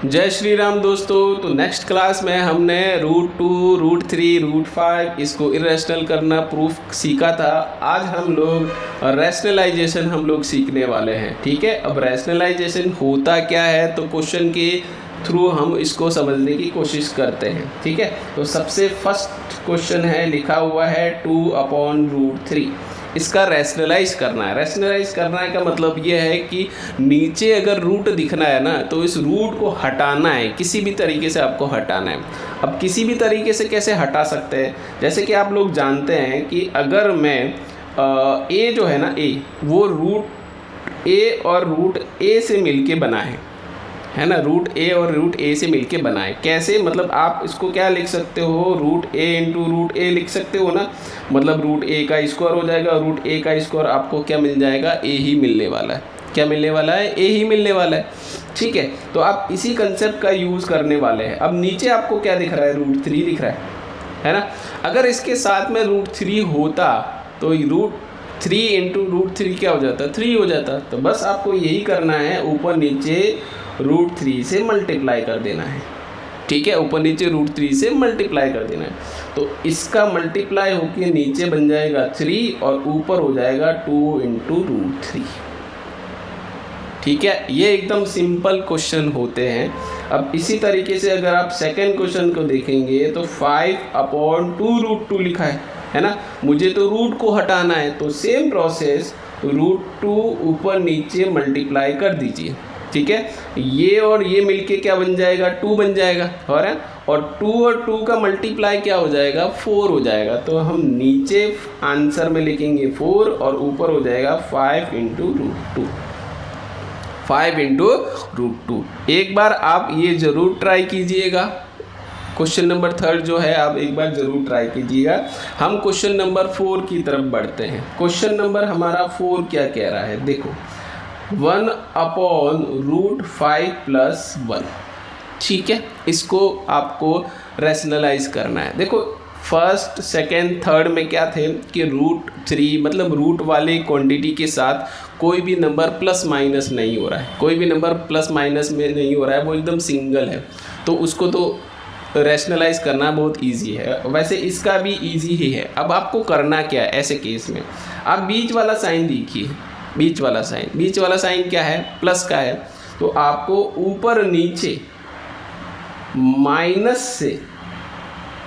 जय श्री राम दोस्तों। तो नेक्स्ट क्लास में हमने √2, √3, √5 इसको इरेशनल करना प्रूफ सीखा था। आज हम लोग रैशनलाइजेशन हम लोग सीखने वाले हैं। ठीक है, अब रैशनलाइजेशन होता क्या है तो क्वेश्चन के थ्रू हम इसको समझने की कोशिश करते हैं। ठीक है, तो सबसे फर्स्ट क्वेश्चन है, लिखा हुआ है 2/√3। इसका रैशनलाइज करना है। रैशनलाइज करना का मतलब ये है कि नीचे अगर रूट दिखना है ना तो इस रूट को हटाना है, किसी भी तरीके से आपको हटाना है। अब किसी भी तरीके से कैसे हटा सकते हैं, जैसे कि आप लोग जानते हैं कि अगर मैं ए जो है ना ए, वो रूट ए और रूट ए से मिलके बना है ना, रूट ए और रूट ए से मिलके बना है। कैसे, मतलब आप इसको क्या लिख सकते हो, रूट ए इंटू रूट ए लिख सकते हो ना। मतलब रूट ए का स्क्वायर हो जाएगा, रूट ए का स्क्वायर आपको क्या मिल जाएगा, ए ही मिलने वाला है। क्या मिलने वाला है, ए ही मिलने वाला है। ठीक है, तो आप इसी कंसेप्ट का यूज़ करने वाले हैं। अब नीचे आपको क्या दिख रहा है, √3 दिख रहा है ना। अगर इसके साथ में √3 होता तो √3 इंटू √3 क्या हो जाता, 3 हो जाता। तो बस आपको यही करना है, ऊपर नीचे √3 से मल्टीप्लाई कर देना है। ठीक है, ऊपर नीचे √3 से मल्टीप्लाई कर देना है। तो इसका मल्टीप्लाई होकर नीचे बन जाएगा 3 और ऊपर हो जाएगा 2 इंटू √3। ठीक है, ये एकदम सिंपल क्वेश्चन होते हैं। अब इसी तरीके से अगर आप सेकेंड क्वेश्चन को देखेंगे तो 5/2√2 लिखा है ना। मुझे तो रूट को हटाना है, तो सेम प्रोसेस √2 ऊपर नीचे मल्टीप्लाई कर दीजिए। ठीक है, ये और ये मिलके क्या बन जाएगा, 2 बन जाएगा। और 2 और 2 का मल्टीप्लाई क्या हो जाएगा, 4 हो जाएगा। तो हम नीचे आंसर में लिखेंगे 4 और ऊपर हो जाएगा 5 इंटू √2। 5 इंटू √2। एक बार आप ये ज़रूर ट्राई कीजिएगा। क्वेश्चन नंबर 3 जो है आप एक बार ज़रूर ट्राई कीजिएगा। हम क्वेश्चन नंबर 4 की तरफ बढ़ते हैं। क्वेश्चन नंबर हमारा 4 क्या कह रहा है, देखो 1/√5 + 1। ठीक है, इसको आपको रैशनलाइज करना है। देखो फर्स्ट, सेकेंड, थर्ड में क्या थे कि √3 मतलब रूट वाले क्वांटिटी के साथ कोई भी नंबर प्लस माइनस नहीं हो रहा है, कोई भी नंबर प्लस माइनस में नहीं हो रहा है, वो एकदम सिंगल है। तो उसको तो रैशनलाइज करना बहुत इजी है। वैसे इसका भी इजी ही है। अब आपको करना क्या है ऐसे केस में, आप बीच वाला साइन देखिए, बीच वाला साइन क्या है, प्लस का है। तो आपको ऊपर नीचे माइनस से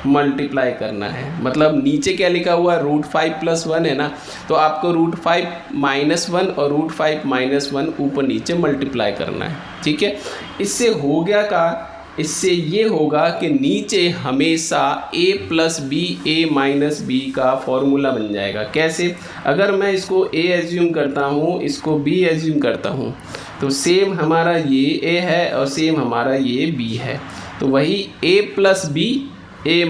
मल्टीप्लाई करना है। मतलब नीचे क्या लिखा हुआ है, √5 + 1 है ना। तो आपको √5 - 1 और √5 - 1 ऊपर नीचे मल्टीप्लाई करना है। ठीक है, इससे हो गया का, इससे ये होगा कि नीचे हमेशा a + b a - b का फॉर्मूला बन जाएगा। कैसे, अगर मैं इसको a एज्यूम करता हूँ, इसको b एज्यूम करता हूँ, तो सेम हमारा ये a है और सेम हमारा ये b है। तो वही a + b a -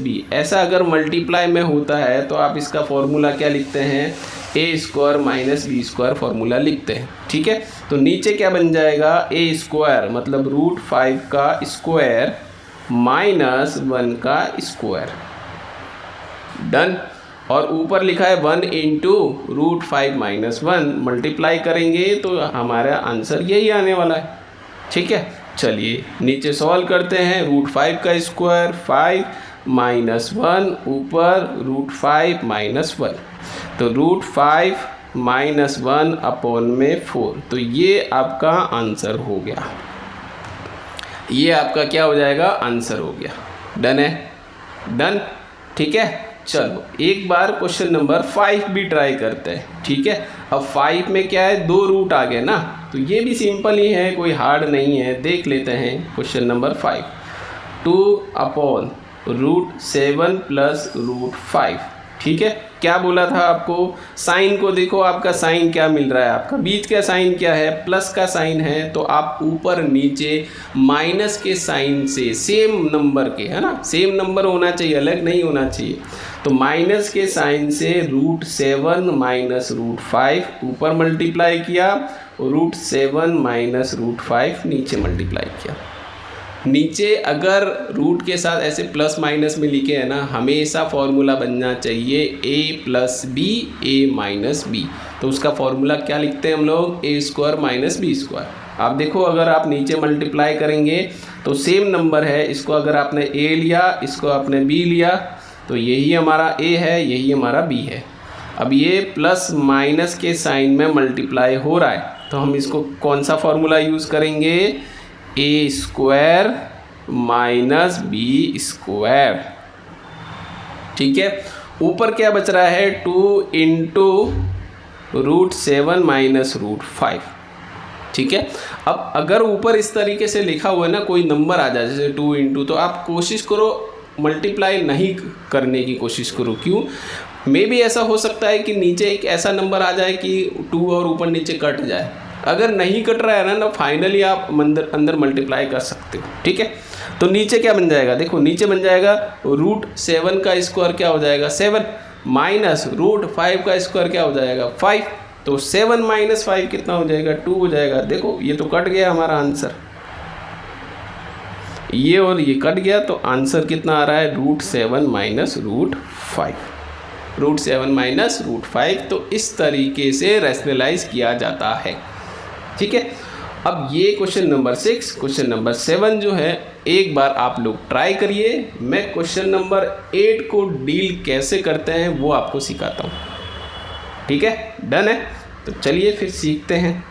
b ऐसा अगर मल्टीप्लाई में होता है तो आप इसका फॉर्मूला क्या लिखते हैं, a² - b² फॉर्मूला लिखते हैं। ठीक है, तो नीचे क्या बन जाएगा, a² मतलब √5 का स्क्वायर -1 का स्क्वायर। डन। और ऊपर लिखा है 1 इंटू √5 - 1 मल्टीप्लाई करेंगे तो हमारा आंसर यही आने वाला है। ठीक है, चलिए नीचे सॉल्व करते हैं। √5 का स्क्वायर 5 - 1 ऊपर √5 - 1, तो √5 - 1 अपॉन में 4। तो ये आपका आंसर हो गया, ये आपका क्या हो जाएगा, आंसर हो गया। डन है, डन। ठीक है, चलो एक बार क्वेश्चन नंबर 5 भी ट्राई करते हैं। ठीक है, अब 5 में क्या है, 2 रूट आ गए ना, तो ये भी सिंपल ही है, कोई हार्ड नहीं है। देख लेते हैं क्वेश्चन नंबर 5। 2/√7 + √5। ठीक है, क्या बोला था आपको, साइन को देखो, आपका साइन क्या मिल रहा है, आपका बीच का साइन क्या है, प्लस का साइन है। तो आप ऊपर नीचे माइनस के साइन से, सेम नंबर के, है ना, सेम नंबर होना चाहिए, अलग नहीं होना चाहिए। तो माइनस के साइन से √7 - √5 ऊपर मल्टीप्लाई किया, √7 - √5 नीचे मल्टीप्लाई किया। नीचे अगर रूट के साथ ऐसे प्लस माइनस में लिखे हैं ना, हमेशा फॉर्मूला बनना चाहिए a + b a - b। तो उसका फॉर्मूला क्या लिखते हैं हम लोग, a² - b²। आप देखो अगर आप नीचे मल्टीप्लाई करेंगे तो सेम नंबर है, इसको अगर आपने ए लिया, इसको आपने बी लिया, तो यही हमारा ए है, यही हमारा बी है। अब ये प्लस माइनस के साइन में मल्टीप्लाई हो रहा है, तो हम इसको कौन सा फॉर्मूला यूज़ करेंगे, ए स्क्वायर माइनस बी स्क्वायर। ठीक है, ऊपर क्या बच रहा है, 2 इंटू √7 माइनस √5। ठीक है, अब अगर ऊपर इस तरीके से लिखा हुआ है ना, कोई नंबर आ जाए जैसे 2 इंटू, तो आप कोशिश करो मल्टीप्लाई नहीं करने की कोशिश करो। क्यों, मे भी ऐसा हो सकता है कि नीचे एक ऐसा नंबर आ जाए कि 2 और ऊपर नीचे कट जाए। अगर नहीं कट रहा है ना, फाइनली आप अंदर मल्टीप्लाई कर सकते हो। ठीक है, तो नीचे क्या बन जाएगा, देखो नीचे बन जाएगा √7 का स्क्वायर क्या हो जाएगा 7, माइनस √5 का स्क्वायर क्या हो जाएगा 5, तो 7 माइनस 5 कितना हो जाएगा 2 हो जाएगा। देखो ये तो कट गया हमारा आंसर, ये और ये कट गया, तो आंसर कितना आ रहा है √7 माइनस √5, √7 माइनस √5। तो इस तरीके से रैशनलाइज किया जाता है। ठीक है, अब ये क्वेश्चन नंबर 6, क्वेश्चन नंबर 7 जो है एक बार आप लोग ट्राई करिए। मैं क्वेश्चन नंबर 8 को डील कैसे करते हैं वो आपको सिखाता हूँ। ठीक है, डन है, तो चलिए फिर सीखते हैं।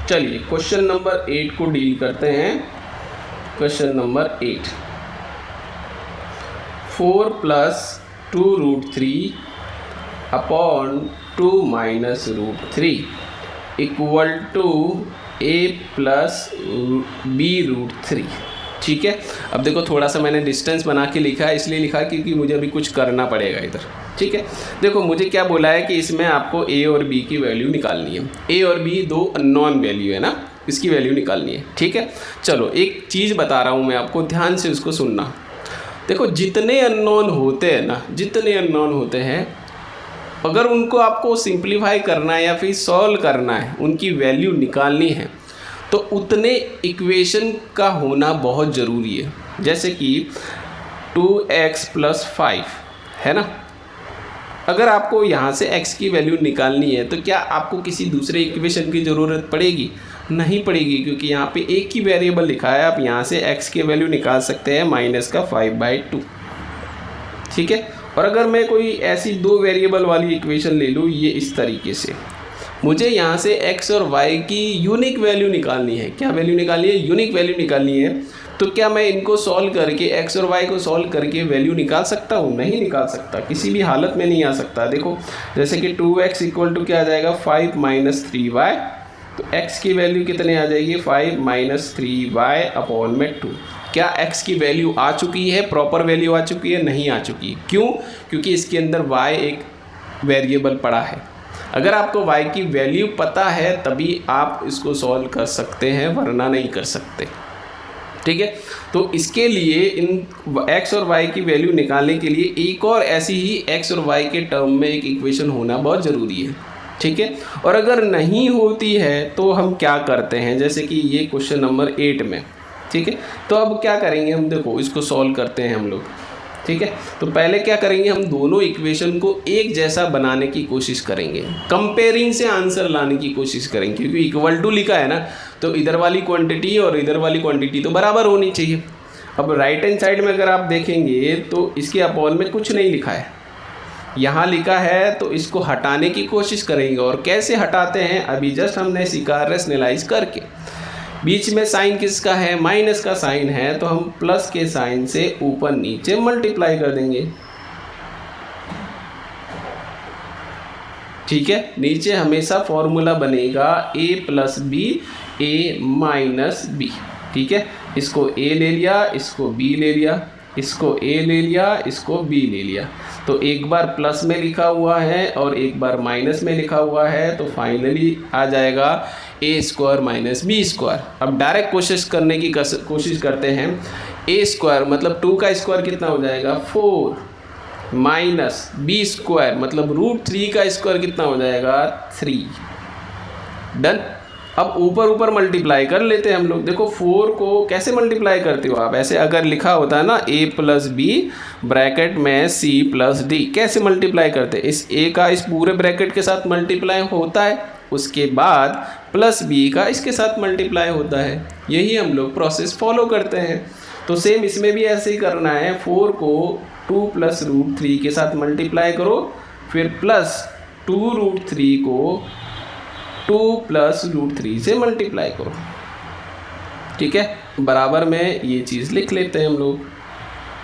चलिए क्वेश्चन नंबर 8 को डील करते हैं। Question number 8, 4 + 2√3 upon 2 minus √3 equal to a + b√3। ठीक है, अब देखो थोड़ा सा मैंने डिस्टेंस बना के लिखा है, इसलिए लिखा क्योंकि मुझे अभी कुछ करना पड़ेगा इधर। ठीक है, देखो मुझे क्या बोला है कि इसमें आपको a और b की वैल्यू निकालनी है। a और b दो अननोन वैल्यू है ना, इसकी वैल्यू निकालनी है। ठीक है, चलो एक चीज़ बता रहा हूँ मैं आपको, ध्यान से उसको सुनना। देखो जितने अननोन होते हैं ना, जितने अननोन होते हैं, अगर उनको आपको सिंप्लीफाई करना है या फिर सॉल्व करना है, उनकी वैल्यू निकालनी है, तो उतने इक्वेशन का होना बहुत ज़रूरी है। जैसे कि 2x + 5 है ना, अगर आपको यहाँ से x की वैल्यू निकालनी है तो क्या आपको किसी दूसरे इक्वेशन की ज़रूरत पड़ेगी? नहीं पड़ेगी, क्योंकि यहाँ पे एक ही वेरिएबल लिखा है। आप यहाँ से x की वैल्यू निकाल सकते हैं -5/2। ठीक है, और अगर मैं कोई ऐसी 2 वेरिएबल वाली इक्वेशन ले लूँ, ये इस तरीके से, मुझे यहाँ से x और y की यूनिक वैल्यू निकालनी है। क्या वैल्यू निकालनी है? यूनिक वैल्यू निकालनी है। तो क्या मैं इनको सॉल्व करके, x और y को सॉल्व करके वैल्यू निकाल सकता हूँ? नहीं निकाल सकता, किसी भी हालत में नहीं आ सकता। देखो जैसे कि 2x इक्वल टू क्या आ जाएगा 5 - 3y, तो x की वैल्यू कितने आ जाएगी 5 - 3y अपॉन में 2। क्या x की वैल्यू आ चुकी है, प्रॉपर वैल्यू आ चुकी है? नहीं आ चुकी। क्यों? क्योंकि इसके अंदर y एक वेरिएबल पड़ा है। अगर आपको y की वैल्यू पता है तभी आप इसको सॉल्व कर सकते हैं, वरना नहीं कर सकते। ठीक है, तो इसके लिए इन x और y की वैल्यू निकालने के लिए एक और ऐसी ही x और y के टर्म में एक इक्वेशन होना बहुत ज़रूरी है। ठीक है, और अगर नहीं होती है तो हम क्या करते हैं, जैसे कि ये क्वेश्चन नंबर 8 में। ठीक है, तो अब क्या करेंगे हम, देखो इसको सॉल्व करते हैं हम लोग। ठीक है, तो पहले क्या करेंगे, हम दोनों इक्वेशन को एक जैसा बनाने की कोशिश करेंगे, कंपेयरिंग से आंसर लाने की कोशिश करेंगे। क्योंकि इक्वल टू लिखा है ना, तो इधर वाली क्वांटिटी और इधर वाली क्वांटिटी तो बराबर होनी चाहिए। अब राइट हैंड साइड में अगर आप देखेंगे तो इसके अपॉन में कुछ नहीं लिखा है, यहाँ लिखा है, तो इसको हटाने की कोशिश करेंगे। और कैसे हटाते हैं अभी जस्ट हमने सीखा, रैशनलाइज करके। बीच में साइन किसका है, माइनस का साइन है, तो हम प्लस के साइन से ऊपर नीचे मल्टीप्लाई कर देंगे। ठीक है, नीचे हमेशा फॉर्मूला बनेगा a + b a - b। ठीक है, इसको a ले लिया, इसको b ले लिया, इसको a ले लिया, इसको b ले लिया, तो एक बार प्लस में लिखा हुआ है और एक बार माइनस में लिखा हुआ है, तो फाइनली आ जाएगा a² - b²। अब डायरेक्ट कोशिश करने की कोशिश करते हैं। a² मतलब 2 का स्क्वायर कितना हो जाएगा 4, माइनस b² मतलब √3 का स्क्वायर कितना हो जाएगा 3। डन। अब ऊपर ऊपर मल्टीप्लाई कर लेते हैं हम लोग। देखो 4 को कैसे मल्टीप्लाई करते हो आप, ऐसे अगर लिखा होता है ना a प्लस बी ब्रैकेट में c प्लस डी, कैसे मल्टीप्लाई करते हैं, इस a का इस पूरे ब्रैकेट के साथ मल्टीप्लाई होता है, उसके बाद प्लस b का इसके साथ मल्टीप्लाई होता है। यही हम लोग प्रोसेस फॉलो करते हैं। तो सेम इसमें भी ऐसे ही करना है। 4 को 2 प्लस रूट 3 के साथ मल्टीप्लाई करो, फिर प्लस 2 रूट 3 को 2 प्लस रूट 3 से मल्टीप्लाई करो। ठीक है, बराबर में ये चीज़ लिख लेते हैं हम लोग।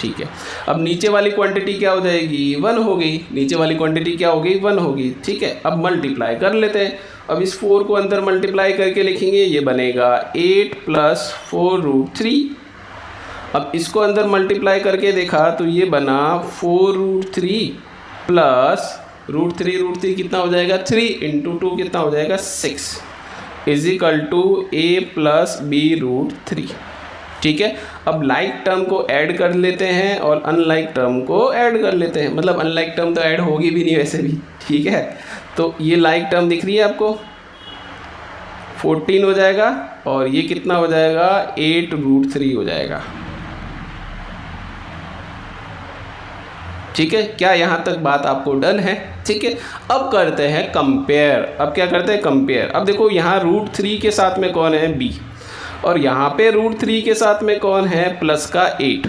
ठीक है, अब नीचे वाली क्वांटिटी क्या हो जाएगी, 1 हो गई। नीचे वाली क्वांटिटी क्या हो गई, 1 होगी। ठीक है, अब मल्टीप्लाई कर लेते हैं। अब इस 4 को अंदर मल्टीप्लाई करके लिखेंगे, ये बनेगा 8 प्लस 4 रूट 3। अब इसको अंदर मल्टीप्लाई करके देखा तो ये बना 4 रूट 3 प्लस रूट 3 कितना हो जाएगा, 3 इंटू 2 कितना हो जाएगा, 6 is equal to a plus B root 3। ठीक है, अब लाइक टर्म को ऐड कर लेते हैं और अनलाइक टर्म को ऐड कर लेते हैं। मतलब अनलाइक टर्म तो ऐड होगी भी नहीं वैसे भी। ठीक है, तो ये लाइक टर्म दिख रही है आपको, 14 हो जाएगा और ये कितना हो जाएगा, 8 रूट 3 हो जाएगा। ठीक है, क्या यहाँ तक बात आपको डन है। ठीक है, अब करते हैं कंपेयर। अब क्या करते हैं, कंपेयर। अब देखो यहाँ रूट 3 के साथ में कौन है, b, और यहाँ पे रूट 3 के साथ में कौन है, प्लस का 8।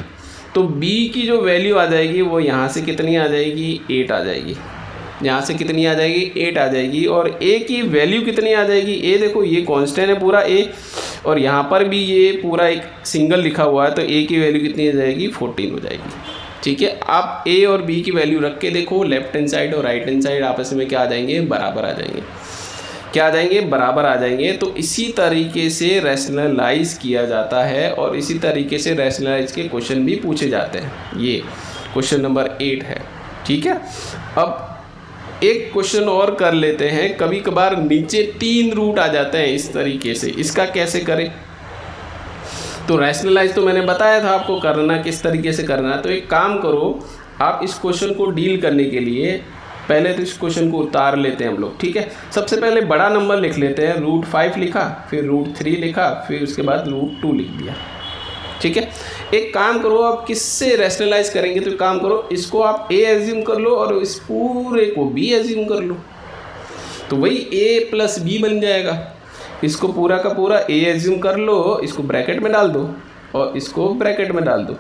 तो b की जो वैल्यू आ जाएगी वो यहाँ से कितनी आ जाएगी, 8 आ जाएगी। यहाँ से कितनी आ जाएगी, 8 आ जाएगी। और a की वैल्यू कितनी आ जाएगी, a देखो ये कांस्टेंट है पूरा a, और यहाँ पर भी ये पूरा एक सिंगल लिखा हुआ है, तो a की वैल्यू कितनी आ जाएगी, 14 हो जाएगी। ठीक है, आप a और b की वैल्यू रख के देखो, लेफ्ट हैंड साइड और राइट हैंड साइड आपस में क्या आ जाएंगे, बराबर आ जाएंगे। क्या आ जाएंगे, बराबर आ जाएंगे। तो इसी तरीके से रैशनलाइज किया जाता है और इसी तरीके से रैशनलाइज के क्वेश्चन भी पूछे जाते हैं। ये क्वेश्चन नंबर 8 है। ठीक है, अब एक क्वेश्चन और कर लेते हैं। कभी कभार नीचे 3 रूट आ जाते हैं इस तरीके से, इसका कैसे करें। तो रैशनलाइज तो मैंने बताया था आपको करना किस तरीके से करना है। तो एक काम करो, आप इस क्वेश्चन को डील करने के लिए पहले तो इस क्वेश्चन को उतार लेते हैं हम लोग। ठीक है, सबसे पहले बड़ा नंबर लिख लेते हैं, रूट 5 लिखा, फिर रूट 3 लिखा, फिर उसके बाद रूट 2 लिख दिया। ठीक है, एक काम करो, आप किससे रैशनलाइज करेंगे, तो एक काम करो, इसको आप a एज्यूम कर लो और इस पूरे को b एज्यूम कर लो, तो वही a प्लस b बन जाएगा। इसको पूरा का पूरा a एज्यूम कर लो, इसको ब्रैकेट में डाल दो और इसको ब्रैकेट में डाल दो।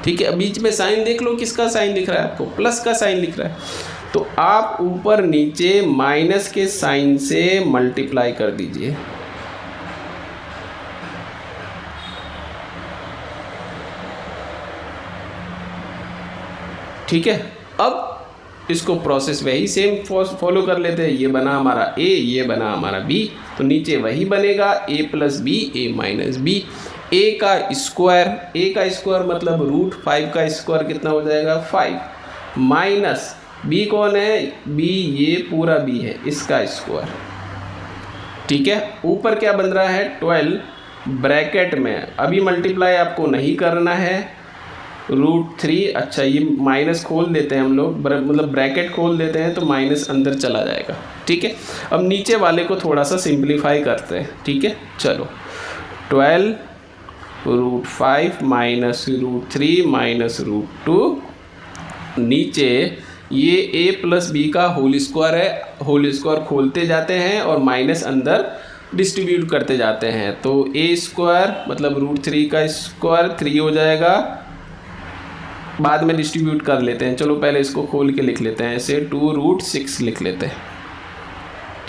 ठीक है, बीच में साइन देख लो, किसका साइन दिख रहा है आपको, प्लस का साइन दिख रहा है। तो आप ऊपर नीचे माइनस के साइन से मल्टीप्लाई कर दीजिए। ठीक है, अब इसको प्रोसेस वही सेम फॉलो कर लेते हैं। ये बना हमारा a, ये बना हमारा b, तो नीचे वही बनेगा a plus B, a minus B. a का स्क्वायर मतलब रूट 5 का स्क्वायर कितना हो जाएगा, 5, माइनस b कौन है, b ये पूरा b है, इसका स्क्वायर। ठीक है, ऊपर क्या बन रहा है, 12 ब्रैकेट में। अभी मल्टीप्लाई आपको नहीं करना है, रूट 3। अच्छा, ये माइनस खोल देते हैं हम लोग, मतलब ब्रैकेट खोल देते हैं तो माइनस अंदर चला जाएगा। ठीक है, अब नीचे वाले को थोड़ा सा सिंप्लीफाई करते हैं। ठीक है, चलो 12 root 5 minus root 3 minus root 2, नीचे ये a प्लस बी का होल स्क्वायर है, होल स्क्वायर खोलते जाते हैं और माइनस अंदर डिस्ट्रीब्यूट करते जाते हैं। तो a स्क्वायर मतलब रूट 3 का स्क्वायर 3 हो जाएगा, बाद में डिस्ट्रीब्यूट कर लेते हैं। चलो पहले इसको खोल के लिख लेते हैं, ऐसे 2 रूट 6 लिख लेते हैं।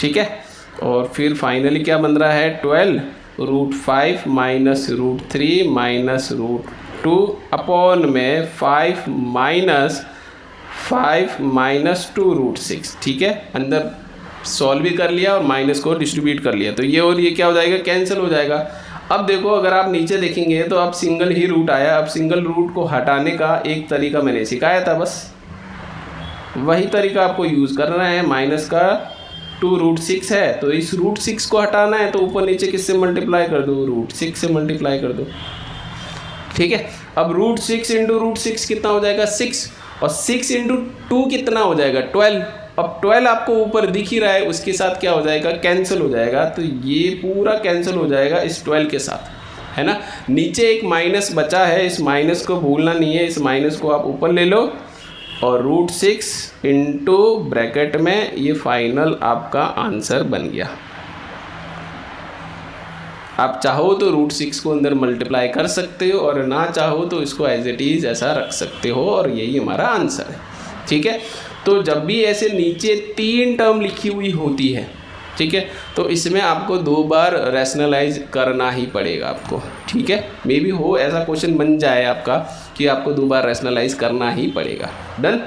ठीक है, और फिर फाइनली क्या बन रहा है, 12 root 5 minus root 3 minus root 2 upon में 5 माइनस 2 रूट 6। ठीक है, अंदर सॉल्व भी कर लिया और माइनस को डिस्ट्रीब्यूट कर लिया, तो ये और ये क्या हो जाएगा, कैंसिल हो जाएगा। अब देखो, अगर आप नीचे देखेंगे तो अब सिंगल ही रूट आया। अब सिंगल रूट को हटाने का एक तरीका मैंने सिखाया था, बस वही तरीका आपको यूज़ करना है। माइनस का 2 रूट 6 है, तो इस रूट 6 को हटाना है, तो ऊपर नीचे किससे मल्टीप्लाई कर दो, रूट 6 से मल्टीप्लाई कर दो। ठीक है, अब रूट 6 इंटू रूट 6 कितना हो जाएगा, 6, और 6 इंटू 2 कितना हो जाएगा, 12, अब 12 आपको ऊपर दिख ही रहा है, उसके साथ क्या हो जाएगा, कैंसिल हो जाएगा, तो ये पूरा कैंसिल हो जाएगा इस 12 के साथ, है ना। नीचे एक माइनस बचा है, इस माइनस को भूलना नहीं है, इस माइनस को आप ऊपर ले लो और √6 इंटू ब्रैकेट में ये फाइनल आपका आंसर बन गया। आप चाहो तो √6 को अंदर मल्टीप्लाई कर सकते हो और ना चाहो तो इसको एज इट इज़ ऐसा रख सकते हो और यही हमारा आंसर है, ठीक है। तो जब भी ऐसे नीचे 3 टर्म लिखी हुई होती है, ठीक है, तो इसमें आपको 2 बार रैशनलाइज करना ही पड़ेगा आपको, ठीक है। मे बी हो ऐसा क्वेश्चन बन जाए आपका कि आपको 2 बार रैशनलाइज करना ही पड़ेगा। डन।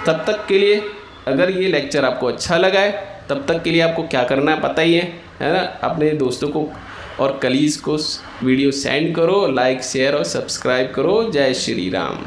तब तक के लिए अगर ये लेक्चर आपको अच्छा लगा है, तब तक के लिए आपको क्या करना है पता ही है ना। अपने दोस्तों को और कलीग्स को वीडियो सेंड करो, लाइक शेयर और सब्सक्राइब करो। जय श्री राम।